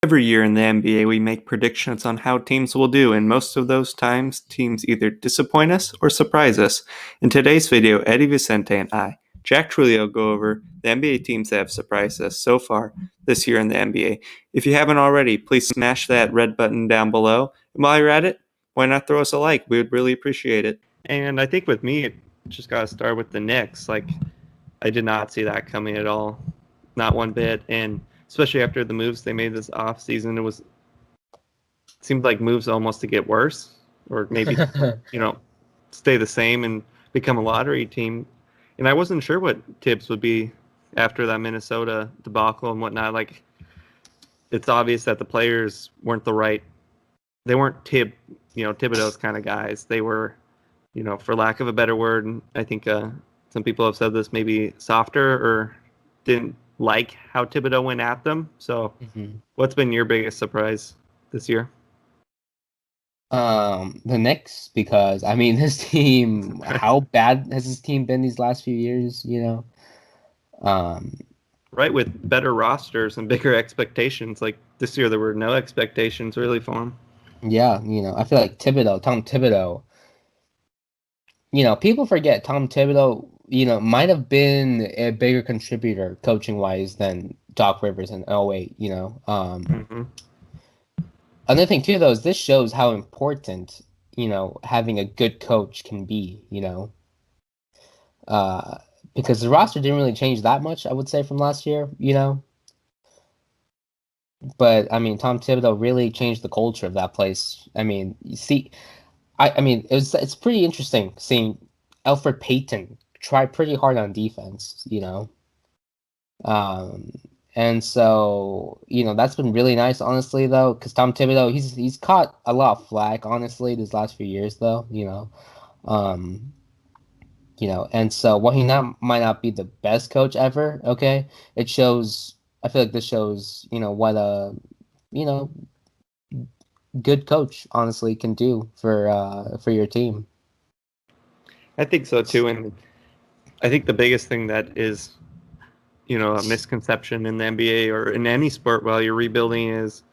Every year in the NBA, we make predictions on how teams will do, and most of those times, teams either disappoint us or surprise us. In today's video, Eddie Vicente and I, Jack Trulio, go over the NBA teams that have surprised us so far this year in the NBA. If you haven't already, please smash that red button down below. And while you're at it, why not throw us a like? We would really appreciate it. And I think with me, it just got to start with the Knicks. I did not see that coming at all, not one bit. And especially after the moves they made this offseason, it seemed like moves almost to get worse, or maybe stay the same and become a lottery team. And I wasn't sure what Tibbs would be after that Minnesota debacle and whatnot. It's obvious that the players weren't they weren't Thibodeau's kind of guys. They were, for lack of a better word, and I think some people have said this, maybe softer, or didn't like how Thibodeau went at them. So what's been your biggest surprise this year? The Knicks, because this team, how bad has this team been these last few years, Right, with better rosters and bigger expectations. Like this year there were no expectations really for him. Yeah, I feel like Tom Thibodeau, people forget Tom Thibodeau, might have been a bigger contributor coaching wise than Doc Rivers in 08, Another thing too, though, is this shows how important, having a good coach can be, because the roster didn't really change that much, I would say, from last year, But Tom Thibodeau really changed the culture of that place. You see, it's pretty interesting seeing Elfrid Payton try pretty hard on defense, Um, and so, that's been really nice, honestly, though, because Tom Thibodeau, he's caught a lot of flack, honestly, these last few years, though, Um, and so while he might not be the best coach ever, okay, it shows. I feel like this shows, what a, you know, good coach honestly can do for your team. I think so too, and I think the biggest thing that is, a misconception in the NBA or in any sport while you're rebuilding is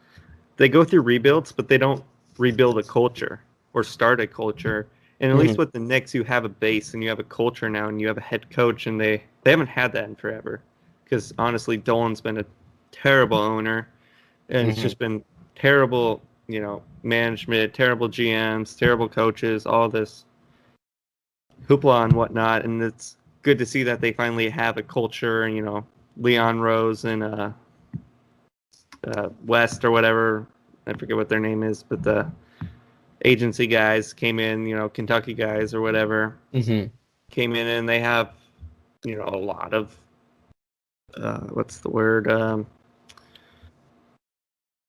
they go through rebuilds, but they don't rebuild a culture or start a culture. And at least Mm-hmm. with the Knicks, you have a base and you have a culture now, and you have a head coach, and they haven't had that in forever. Because honestly, Dolan's been a terrible owner, and it's Mm-hmm. just been terrible, management, terrible GMs, terrible coaches, all this hoopla and whatnot. And it's good to see that they finally have a culture, and Leon Rose and West or whatever. I forget what their name is, but the agency guys came in, Kentucky guys or whatever, Mm-hmm. came in and they have, a lot of, what's the word?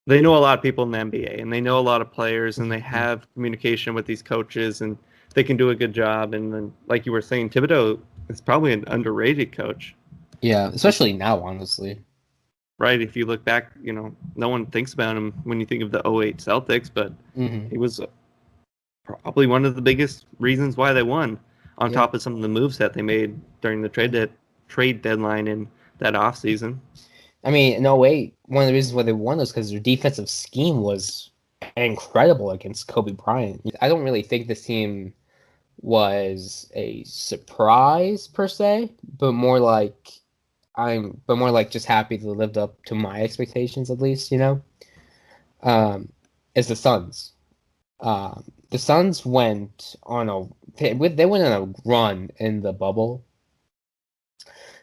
They know a lot of people in the NBA and they know a lot of players and they Mm-hmm. have communication with these coaches and they can do a good job. And then, like you were saying, Thibodeau is probably an underrated coach. Yeah, especially now, honestly. Right? If you look back, no one thinks about him when you think of the '08 Celtics, but Mm-hmm. he was probably one of the biggest reasons why they won, on Yeah. top of some of the moves that they made during the trade deadline in that offseason. In 08, one of the reasons why they won was because their defensive scheme was incredible against Kobe Bryant. I don't really think this team was a surprise per se, but more like just happy they lived up to my expectations at least, Um, is the Suns. The Suns went on they went on a run in the bubble.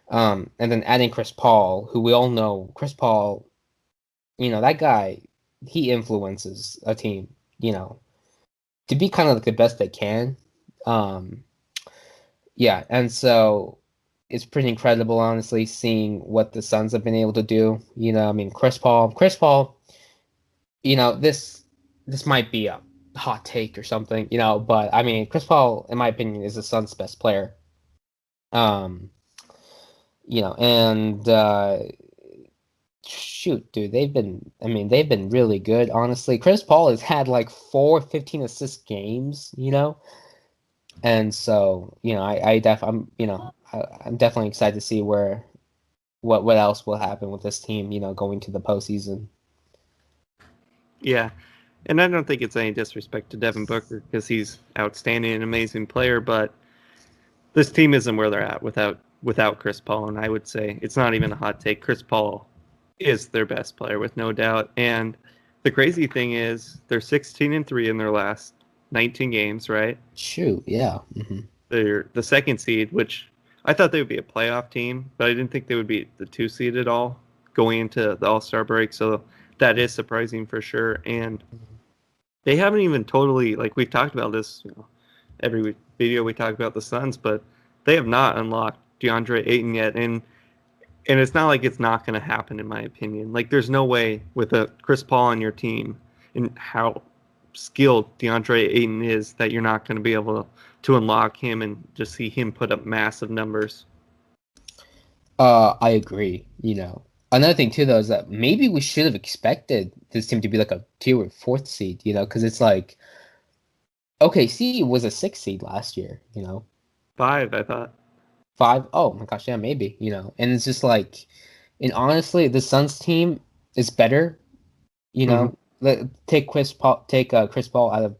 And then adding Chris Paul, who we all know, Chris Paul, that guy, he influences a team, to be kind of like the best they can. Um, yeah, and so it's pretty incredible, honestly, seeing what the Suns have been able to do. Chris Paul, this might be a hot take or something, but Chris Paul, in my opinion, is the Suns' best player. Um, and shoot, dude, they've been really good, honestly. Chris Paul has had like 4 15 assist games, and so I'm definitely excited to see what else will happen with this team, going to the postseason. Yeah, and I don't think it's any disrespect to Devin Booker because he's outstanding and amazing player, but this team isn't where they're at without Chris Paul, and I would say it's not even a hot take. Chris Paul is their best player with no doubt, and the crazy thing is they're 16-3 in their last 19 games, right? Shoot, yeah. They're the second seed, which I thought they would be a playoff team, but I didn't think they would be the two seed at all going into the All Star break. So that is surprising for sure. And they haven't even totally like we've talked about this. Every video we talk about the Suns, but they have not unlocked DeAndre Ayton yet, and it's not like it's not going to happen in my opinion. Like there's no way with a Chris Paul on your team and how skilled DeAndre Ayton is that you're not going to be able to unlock him and just see him put up massive numbers. I agree. Another thing too, though, is that maybe we should have expected this team to be like a tier or fourth seed. Because it's like OKC was a sixth seed last year. 5, I thought. Five. Oh my gosh, yeah, maybe. And it's just like, and honestly, the Suns team is better. Mm-hmm. Take Chris Paul out of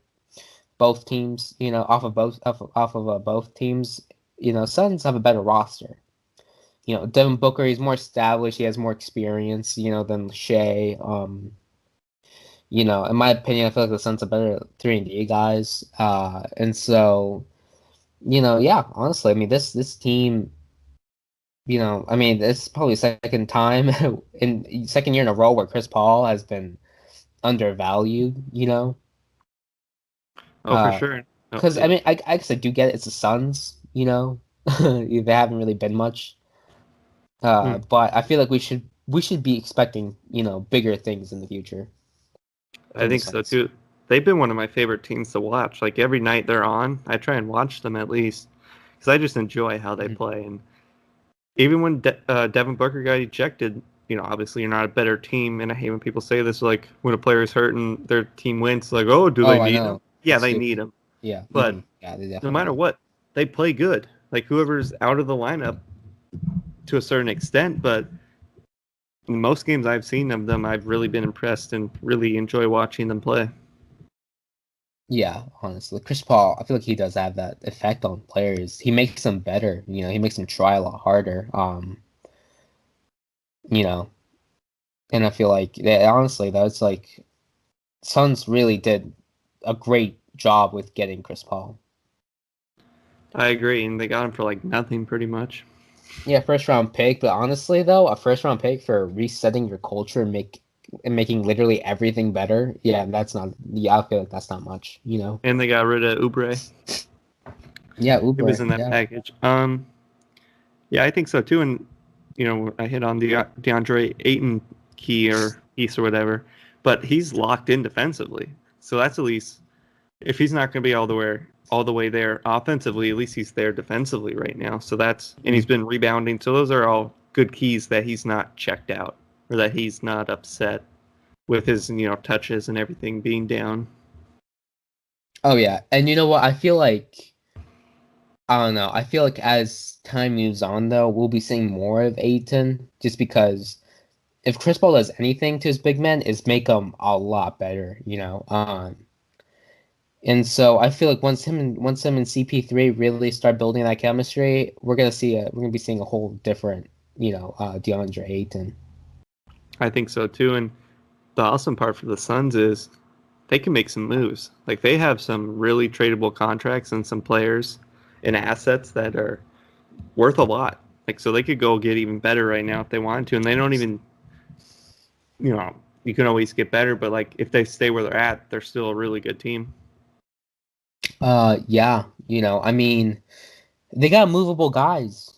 both teams. Off of both teams. Suns have a better roster. Devin Booker, he's more established. He has more experience, than Shea. In my opinion, I feel like the Suns are better 3-and-D guys. And so, yeah, honestly, I mean, this team, I mean, it's probably second time in second year in a row where Chris Paul has been undervalued. Oh, for sure. Oh, Because I yeah. mean, I guess I do get it. It's the Suns. They haven't really been much. Mm. But I feel like we should be expecting bigger things in the future I from the think so Suns. too. They've been one of my favorite teams to watch. Like every night they're on, I try and watch them at least because I just enjoy how they Mhm. play. And even when Devin Booker got ejected, obviously you're not a better team. And I hate when people say this, like when a player is hurt and their team wins, like, oh, do they Oh, I need him? know. Yeah, It's they need stupid. him. Yeah. But Yeah, they no definitely matter do. what, they play good. Like whoever's out of the lineup to a certain extent, but in most games I've seen of them, I've really been impressed and really enjoy watching them play. Yeah, honestly, Chris Paul, I feel like he does have that effect on players. He makes them better. He makes them try a lot harder. You know, and I feel like honestly, that's like Suns really did a great job with getting Chris Paul. I agree, and they got him for like nothing pretty much. Yeah, first round pick, but honestly though, a first round pick for resetting your culture and making literally everything better. Yeah, that's not. Yeah, I feel like that's not much. And they got rid of Oubre. Yeah, It was Uber. in that Yeah. package. Yeah, I think so too. And I hit on the DeAndre Ayton key or piece or whatever, but he's locked in defensively. So that's at least if he's not going to be all the way there offensively, at least he's there defensively right now. So and he's Mhm. been rebounding. So those are all good keys that he's not checked out or that he's not upset with his touches and everything being down. Oh yeah, and you know what? I don't know. I feel like as time moves on, though, we'll be seeing more of Aiton, just because if Chris Paul does anything to his big men, is make them a lot better. And so I feel like once him and CP3 really start building that chemistry, we're gonna be seeing a whole different, DeAndre Ayton. I think so too. And the awesome part for the Suns is they can make some moves. Like they have some really tradable contracts and some players and assets that are worth a lot. Like so they could go get even better right now if they wanted to, and they don't even you can always get better, but like if they stay where they're at, they're still a really good team. Yeah, I mean, they got movable guys.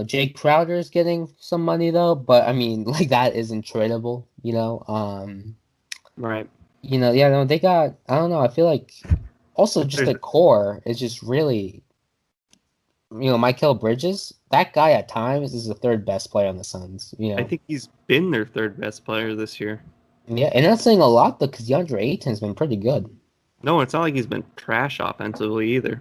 Jake Crowder's getting some money though, but I mean, like that isn't tradable. Right. Yeah, no, they got. I don't know. I feel like also just There's the core is just really, Michael Bridges. That guy at times is the third best player on the Suns. I think he's been their third best player this year. Yeah, and that's saying a lot though, because DeAndre Ayton's been pretty good. No, it's not like he's been trash offensively either.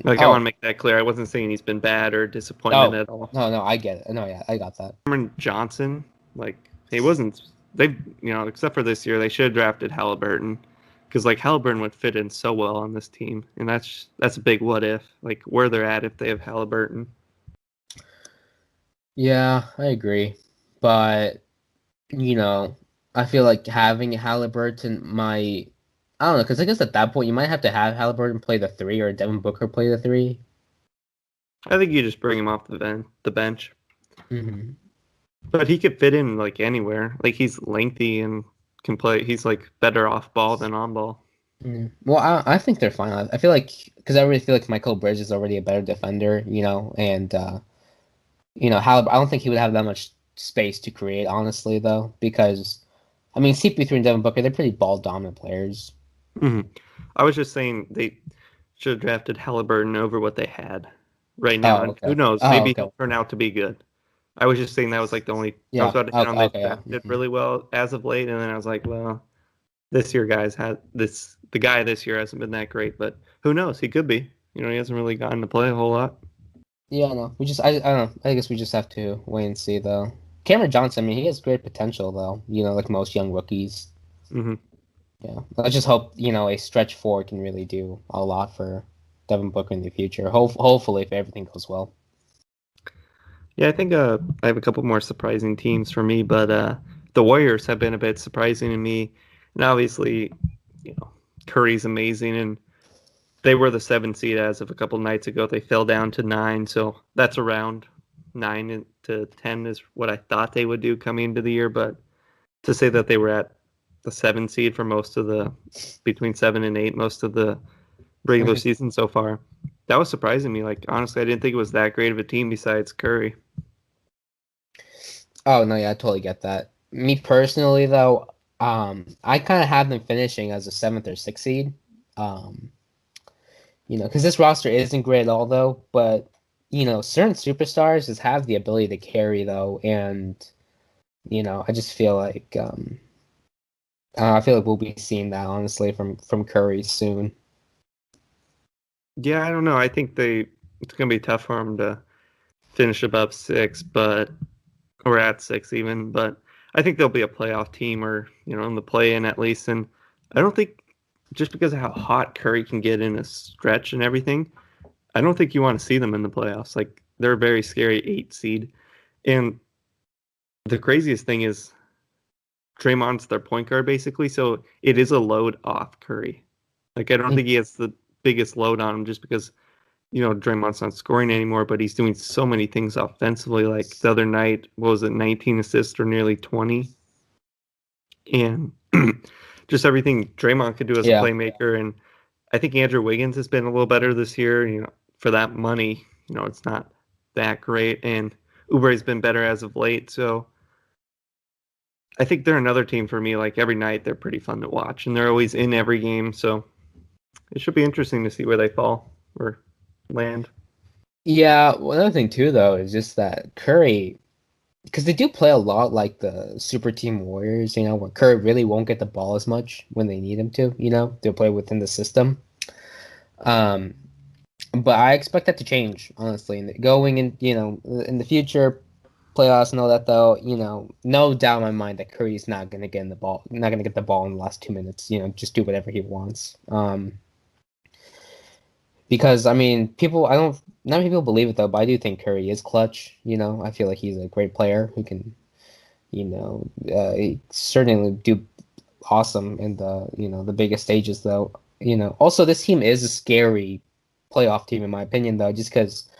Like I want to Oh, make that clear. I wasn't saying he's been bad or disappointment oh, at all. no, no, I get it. No, yeah, I got that. Cameron Johnson, like he wasn't. they, except for this year, they should have drafted Halliburton because like Halliburton would fit in so well on this team, and that's a big what if, like where they're at if they have Halliburton. Yeah, I agree. But, you know, I feel like having Halliburton might, I don't know, because I guess at that point you might have to have Halliburton play the three or Devin Booker play the three. I think you just bring him off the bench, Hmm. but he could fit in like anywhere. Like he's lengthy and can play. He's like better off ball than on ball. Well, I think they're fine. I feel like, because I really feel like Michael Bridges is already a better defender, and, I don't think he would have that much space to create, honestly, though, because, I mean, CP3 and Devin Booker, they're pretty ball dominant players. Hmm. I was just saying they should have drafted Halliburton over what they had right now, Oh, and who okay. knows? Oh, Maybe okay. he'll turn out to be good. I was just saying that was like the only I was Yeah. about to hit Okay. on. They Okay. Yeah. drafted really well as of late, and then I was like, well, this year guys had this. The guy this year hasn't been that great, but who knows? He could be. He hasn't really gotten to play a whole lot. Yeah. No. I don't know. I guess we just have to wait and see, though. Cameron Johnson, I mean, he has great potential, though. Like most young rookies. Hmm. Yeah. I just hope a stretch four can really do a lot for Devin Booker in the future. Hopefully, if everything goes well. Yeah, I think I have a couple more surprising teams for me, but the Warriors have been a bit surprising to me, and obviously, you know, Curry's amazing, and they were the 7th seed as of a couple nights ago. They fell down to 9, so that's around 9 to 10 is what I thought they would do coming into the year. But to say that they were at the 7th seed for most of the between 7 and 8 most of the regular Mhm. season so far, that was surprising me. Like honestly, I didn't think it was that great of a team besides Curry. Oh no, yeah, I totally get that. Me personally, though, I kind of have them finishing as a seventh or sixth seed. Um, because this roster isn't great at all, though. But certain superstars just have the ability to carry, though, and I just feel like I feel like we'll be seeing that honestly from Curry soon. Yeah, I don't know. I think it's gonna be tough for them to finish above 6, but or at 6 even. But I think they'll be a playoff team or in the play-in at least. And I don't think just because of how hot Curry can get in a stretch and everything, I don't think you want to see them in the playoffs. Like they're a very scary 8 seed. And the craziest thing is Draymond's their point guard basically, so it is a load off Curry. Like I don't think he has the biggest load on him just because Draymond's not scoring anymore, but he's doing so many things offensively. Like the other night, what was it, 19 assists or nearly 20? And just everything Draymond could do as a Yeah. playmaker. And I think Andrew Wiggins has been a little better this year. For that money, it's not that great. And Oubre's been better as of late. So I think they're another team for me. Like every night, they're pretty fun to watch, and they're always in every game. So it should be interesting to see where they fall or land. Yeah, well, another thing too, though, is just that Curry, because they do play a lot like the Super Team Warriors, where Curry really won't get the ball as much when they need him to, they'll play within the system. Um, but I expect that to change, honestly, going in the future playoffs and all that, though, no doubt in my mind that Curry's not gonna get the ball in the last 2 minutes, just do whatever he wants. Because I mean, I don't, not many people believe it though, but I do think Curry is clutch. I feel like he's a great player who can, certainly do awesome in the biggest stages though. Also this team is a scary playoff team in my opinion though, just because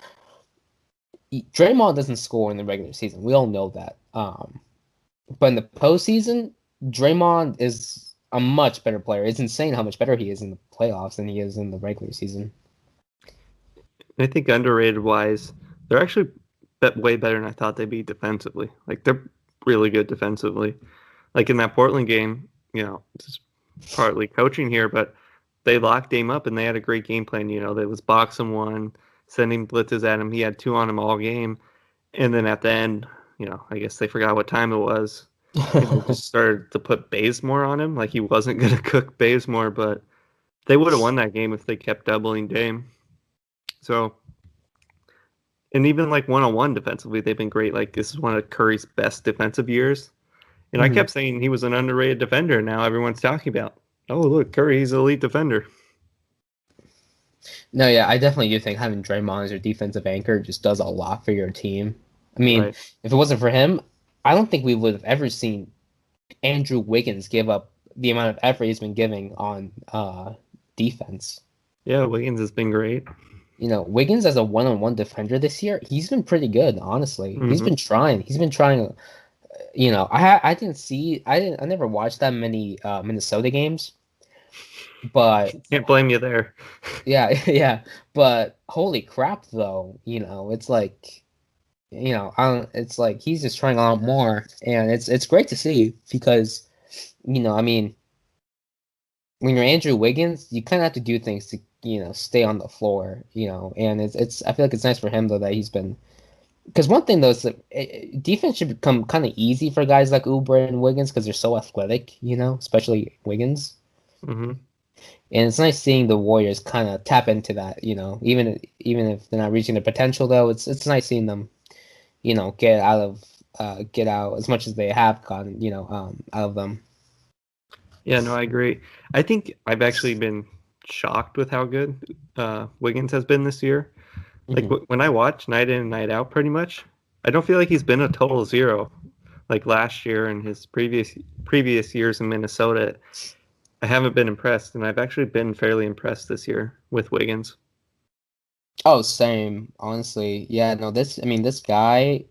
Draymond doesn't score in the regular season. We all know that. But in the postseason, Draymond is a much better player. It's insane how much better he is in the playoffs than he is in the regular season. I think underrated wise, they're actually way better than I thought they'd be defensively. Like they're really good defensively. Like in that Portland game, this is partly coaching here, but they locked Dame up and they had a great game plan. They was boxing one, sending blitzes at him. He had 2 on him all game, and then at the end, I guess they forgot what time it was, and they just started to put Bazemore on him. Like he wasn't gonna cook Bazemore, but they would have won that game if they kept doubling Dame. So and even like one on one defensively, they've been great. Like this is one of Curry's best defensive years, And I Mhm. kept saying he was an underrated defender. Now everyone's talking about, oh, look, Curry, he's an elite defender. No, yeah, I definitely do think having Draymond as your defensive anchor just does a lot for your team. I mean, Right. if it wasn't for him, I don't think we would have ever seen Andrew Wiggins give up the amount of effort he's been giving on defense. Yeah, Wiggins has been great. Wiggins as a one-on-one defender this year, he's been pretty good, honestly. He's Hmm. been trying. He's been trying. I never watched that many Minnesota games, but Can't blame you there. yeah, yeah. But holy crap, though, it's like he's just trying a lot more, and it's great to see because I mean, when you're Andrew Wiggins, you kind of have to do things to stay on the floor, and it's I feel like it's nice for him though that he's been because one thing though is that defense should become kind of easy for guys like Oubre and Wiggins because they're so athletic, especially Wiggins. Hmm. And it's nice seeing the Warriors kind of tap into that, even if they're not reaching their potential though, it's nice seeing them, get out as much as they have gotten, out of them. Yeah, no, I agree. I think I've actually been shocked with how good Wiggins has been this year. Like Hmm. when I watch night in and night out, pretty much, I don't feel like he's been a total zero. Like last year and his previous years in Minnesota, I haven't been impressed, and I've actually been fairly impressed this year with Wiggins. Oh, same, honestly. Yeah, no, I mean, this guy,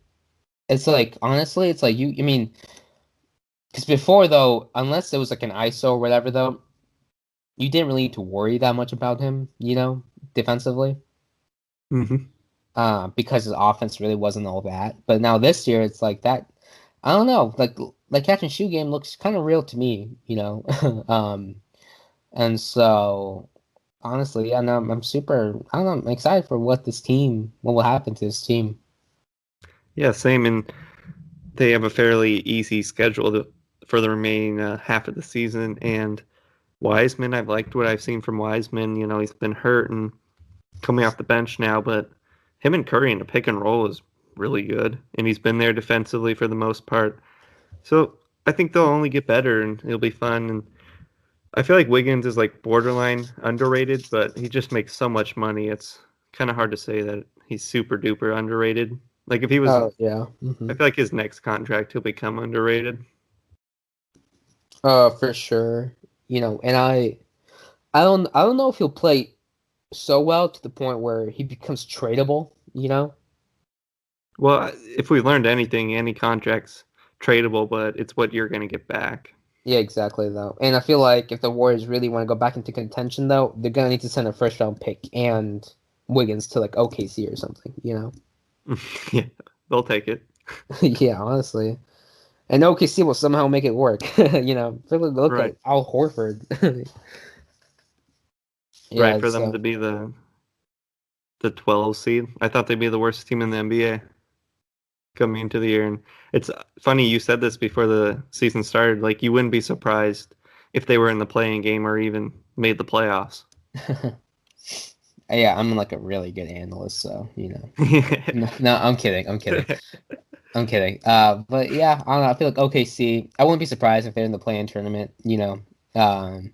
it's like, honestly, it's like I mean, because before though, unless it was like an ISO or whatever though, you didn't really need to worry that much about him, defensively. Hmm. Because his offense really wasn't all that. But now this year, it's like that. I don't know, like catch and shoot game looks kind of real to me, and so honestly, yeah, no, I'm super. I don't know, I'm excited for what will happen to this team. Yeah, same. And they have a fairly easy schedule for the remaining half of the season. And Wiseman, I've liked what I've seen from Wiseman. You know, he's been hurt and coming off the bench now, but him and Curry in a pick and roll is really good, and he's been there defensively for the most part. So I think they'll only get better, and it'll be fun. And I feel like Wiggins is like borderline underrated, but he just makes so much money. It's kind of hard to say that he's super duper underrated. Like if he was, Oh yeah. I feel like his next contract he'll become underrated. For sure. And I don't know if he'll play so well to the point where he becomes tradable. Well, if we learned anything, any contract's tradable, but it's what you're going to get back. Yeah, exactly though. And I feel like if the Warriors really want to go back into contention though, they're gonna need to send a first round pick and Wiggins to like OKC or something. Yeah, they'll take it. Yeah, honestly. And OKC will somehow make it work. Look Right. at Al Horford. Right, Yeah, for them so to be the 12 seed. I thought they'd be the worst team in the NBA coming into the year. And it's funny you said this before the season started. Like you wouldn't be surprised if they were in the playing game or even made the playoffs. yeah, I'm like a really good analyst, so. No, no, I'm kidding. I'm kidding. I'm kidding. But yeah, I don't know. I feel like OKC. I wouldn't be surprised if they're in the play-in tournament. Um,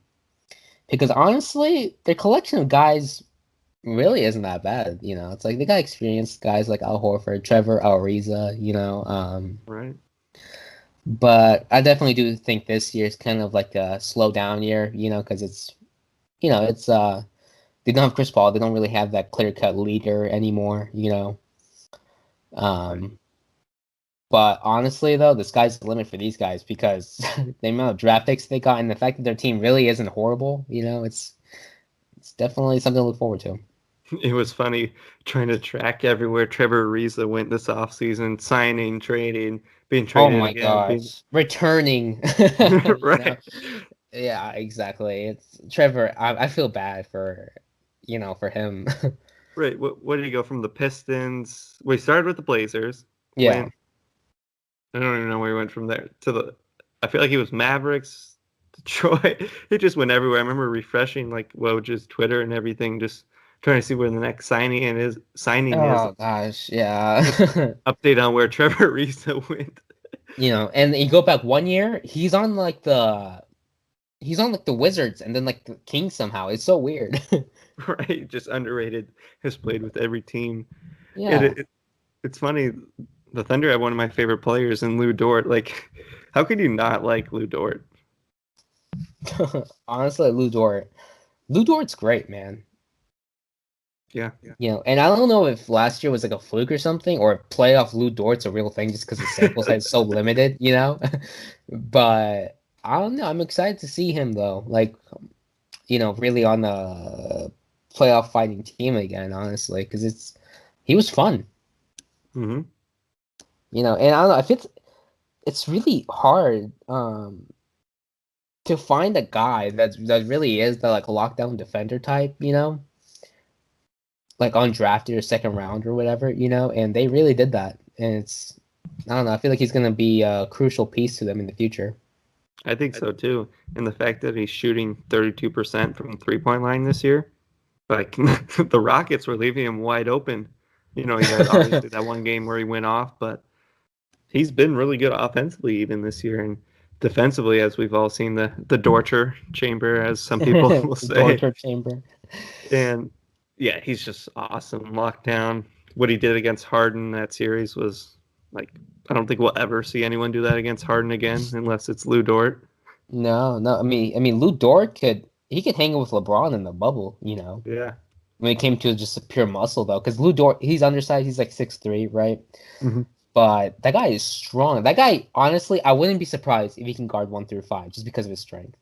because honestly, their collection of guys really isn't that bad. It's like they got experienced guys like Al Horford, Trevor Ariza. Right. But I definitely do think this year is kind of like a slow down year, because it's they don't have Chris Paul, they don't really have that clear cut leader anymore. Right. Um, but honestly though, the sky's the limit for these guys because the amount of draft picks they got and the fact that their team really isn't horrible, it's definitely something to look forward to. It was funny trying to track everywhere Trevor Ariza went this offseason, signing, trading, being Oh traded my again, being gosh. Returning. You know? right. Yeah, exactly. It's Trevor. I feel bad for him. Right. What did he go from the Pistons? We started with the Blazers, Yeah. went I don't even know where he went from there to the. I feel like he was Mavericks, Detroit. He just went everywhere. I remember refreshing like Woj's Twitter and everything, just trying to see where the next signing is. Oh gosh, yeah. Just update on where Trevor Ariza went. And you go back 1 year, he's on like the Wizards and then like the Kings somehow. It's so weird. Right? Just underrated. Has played with every team. It, Yeah. it it's funny. The Thunder have one of my favorite players in Lou Dort. Like, how could you not like Lou Dort? Honestly, Lou Dort. Lou Dort's great, man. Yeah, And I don't know if last year was like a fluke or something, or if playoff Lou Dort's a real thing just because the sample size is so limited. But I don't know. I'm excited to see him though. Like, really on the playoff fighting team again, honestly, because he was fun. hmm And I don't know if it's really hard to find a guy that really is the like lockdown defender type. Like undrafted or second round or whatever. And they really did that. And I don't know, I feel like he's gonna be a crucial piece to them in the future. I think so too. And the fact that he's shooting 32% from 3-point line this year, like the Rockets were leaving him wide open. He had obviously that one game where he went off, but he's been really good offensively even this year, and defensively, as we've all seen, the torture chamber, as some people will say. Torture chamber. And yeah, he's just awesome. Lockdown. What he did against Harden that series was like, I don't think we'll ever see anyone do that against Harden again, unless it's Lou Dort. No, no. I mean, Lou Dort could hang with LeBron in the bubble. Yeah. When it came to just a pure muscle though, because Lou Dort, he's undersized, he's like 6'3", right? hmm But that guy is strong. That guy, honestly, I wouldn't be surprised if he can guard 1 through 5 just because of his strength.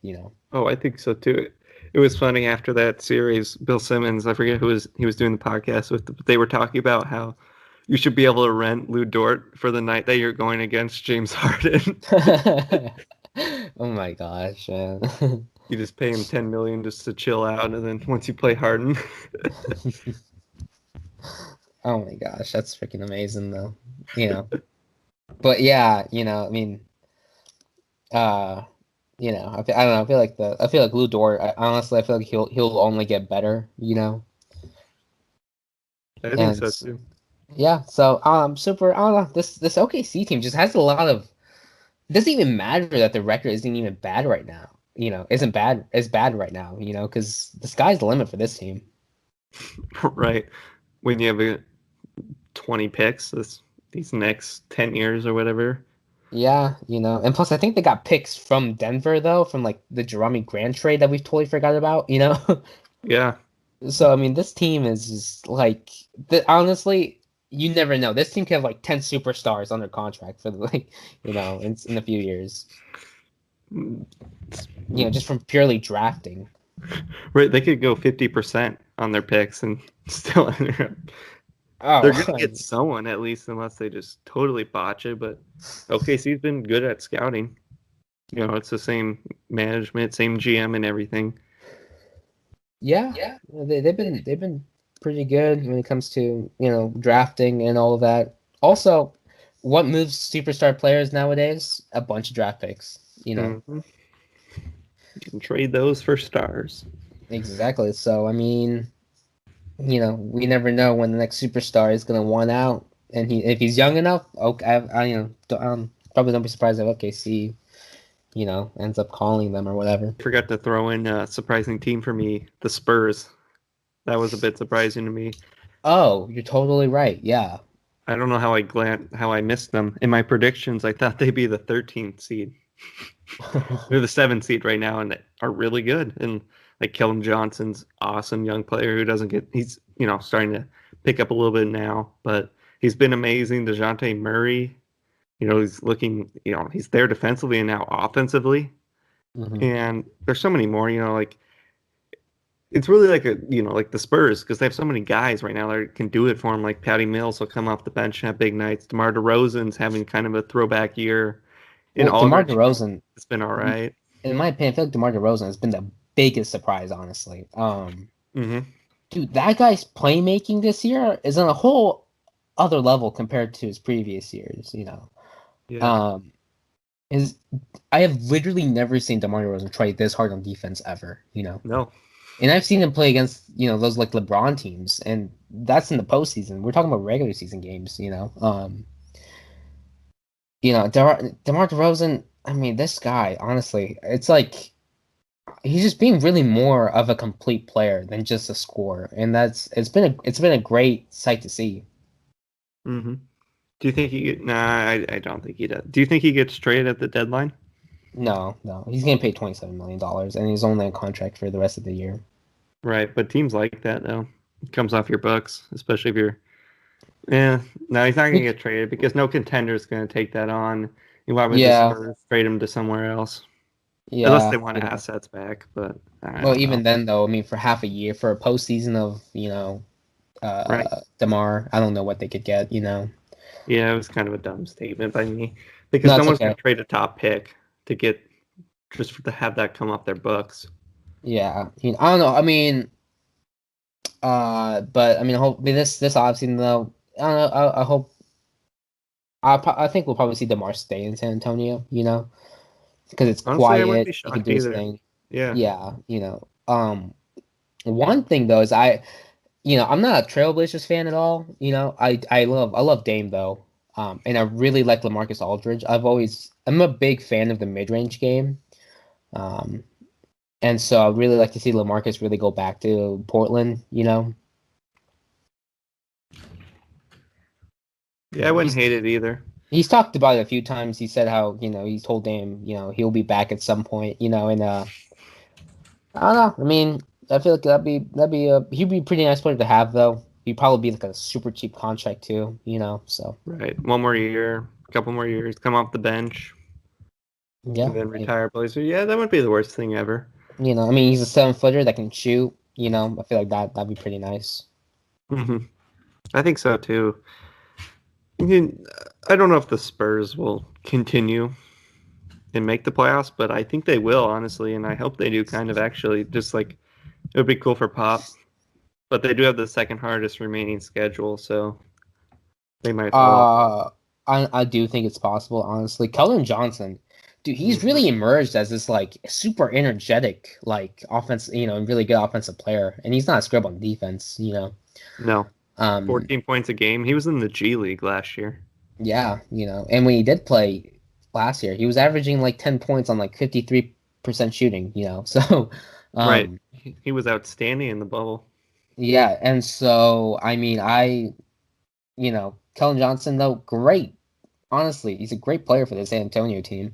Oh, I think so too. It was funny after that series. Bill Simmons, I forget who he was doing the podcast with, but they were talking about how you should be able to rent Lou Dort for the night that you're going against James Harden. Oh my gosh, man. You just pay him 10 million just to chill out, and then once you play Harden, Oh my gosh, that's freaking amazing though. You know. But yeah, I mean, uh, I don't know, I feel like Lou Dort, honestly, I feel like he'll only get I think and so too. yeah, so super, I don't know, this OKC team just has a lot of, it doesn't even matter that the record isn't even bad right now. Isn't bad, is bad right now, because the sky's the limit for this team. Right. When you have 20 picks these next 10 years or whatever. Yeah, and plus I think they got picks from Denver though, from like the Jerami Grant trade that we totally forgot about. Yeah. So I mean, this team is just like, honestly, you never know. This team could have like 10 superstars under contract for in a few years. Just from purely drafting. Right. They could go 50% on their picks and still they're Oh, going to get someone at least, unless they just totally botch it. But OKC's been good at scouting. It's the same management, same GM and everything. yeah, they've been pretty good when it comes to drafting and all of that. Also, what moves superstar players nowadays? A bunch of draft picks. Mm-hmm. You can trade those for stars. Exactly. So I mean, we never know when the next superstar is gonna want out, and if he's young enough, okay, probably don't be surprised if OKC, ends up calling them or whatever. Forgot to throw in a surprising team for me, the Spurs. That was a bit surprising to me. Oh, you're totally right. Yeah. I don't know how I missed them. In my predictions, I thought they'd be the 13th seed. They're the 7th seed right now and are really good. And like Kellen Johnson's awesome young player who doesn't get he's starting to pick up a little bit now, but he's been amazing. DeJounte Murray, he's looking, he's there defensively and now offensively. Hmm. And there's so many more, like it's really like like the Spurs because they have so many guys right now that can do it for them. Like Patty Mills will come off the bench and have big nights. DeMar DeRozan's having kind of a throwback year. In Well, DeMar Aldridge, DeRozan, it's been all right. in my opinion, I feel like DeMar DeRozan has been the biggest surprise, honestly. hmm Dude, that guy's playmaking this year is on a whole other level compared to his previous years. Yeah. Um, is I have literally never seen DeMar DeRozan try this hard on defense ever. No. And I've seen him play against, those like LeBron teams, and that's in the postseason. We're talking about regular season games. DeMar DeRozan. I mean, this guy, honestly, it's like he's just being really more of a complete player than just a scorer, and it's been a great sight to see. Hmm. Do you think he get? Nah, I don't think he does. Do you think he gets traded at the deadline? No, no, he's getting paid $27 million, and he's only on contract for the rest of the year. Right, but teams like that though. It comes off your books, especially if you're. Yeah, no, he's not gonna get traded because no contender is gonna take that on. Why would the Yeah, Spurs trade him to somewhere else? Unless they yeah, want assets back, but I Well, don't know. even then, though, I mean, for half a year, for a postseason of Right. DeMar, I don't know what they could get. Yeah, it was kind of a dumb statement by me because No, no it's one's going okay. to trade a top pick to get to have that come off their books. Yeah, I don't know. I mean, but I mean, hopefully this offseason though, I don't know. I hope I think we'll probably see DeMar stay in San Antonio. Because it's Honestly, I wouldn't quiet, be he can shocked do his either. thing. Yeah. Yeah. One thing though is I'm not a Trailblazers fan at all. I love Dame though. And I really like LaMarcus Aldridge. I'm a big fan of the mid-range game. Um, and so I really like to see LaMarcus really go back to Portland. Yeah, I wouldn't He's hate it either. he's talked about it a few times. He said how, he told Dame, he'll be back at some point, and I don't know. I mean, I feel like he'd be a pretty nice player to have though. He'd probably be like a super cheap contract too. So Right. One more year, a couple more years, come off the bench, and yeah. then retire Blazer. Yeah, that wouldn't be the worst thing ever. I mean, he's a 7-footer that can shoot. I feel like that'd be pretty nice. Hmm. I think so too. I mean, I don't know if the Spurs will continue and make the playoffs, but I think they will, honestly, and I hope they do kind of actually. Just like it would be cool for Pop, but they do have the second hardest remaining schedule, so they might fall off. Uh, I do think it's possible, honestly. Keldon Johnson, dude, he's Mhm. really emerged as this like super energetic like offense, and really good offensive player, and he's not a scrub on defense. No, Um, 14 points a game. He was in the G League last year. yeah, and when he did play last year, he was averaging like 10 points on like 53% shooting. So, Right. um, He was outstanding in the bubble. yeah, and so I mean, Keldon Johnson though, great. Honestly, he's a great player for the San Antonio team.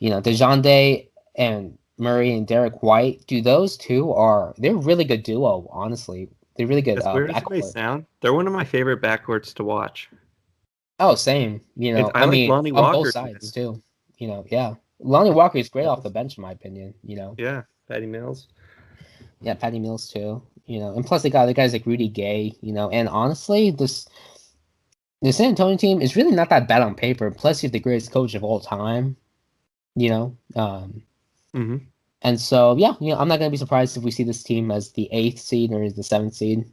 DeJounte and Murray and Derek White, dude, those two they're a really good duo, honestly. They're really good As weird as it may backcourt. sound, they're one of my favorite backcourts to watch. Oh, same. I I like mean, Lonnie on both Walker sides even. too. Yeah. Lonnie Walker is great off the Mills. bench, in my opinion. Yeah, Patty Mills. Yeah, Patty Mills too. And plus they got other guys like Rudy Gay. And honestly, the San Antonio team is really not that bad on paper. Plus, you have the greatest coach of all time. You know, um, Hmm. And so, yeah, I'm not going to be surprised if we see this team as the eighth seed or the seventh seed.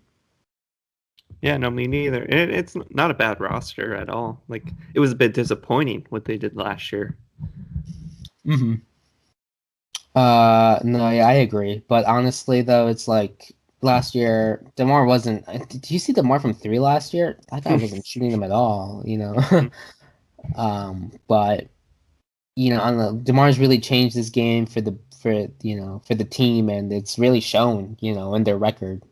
Yeah, no, me neither. It's not a bad roster at all. Like it was a bit disappointing what they did last year. Hmm. No, yeah, I agree. But honestly, though, it's like last year, DeMar wasn't. Did you see DeMar from three last year? That guy wasn't shooting them at all. But I don't know. DeMar's really changed this game for the team, and it's really shown, in their record.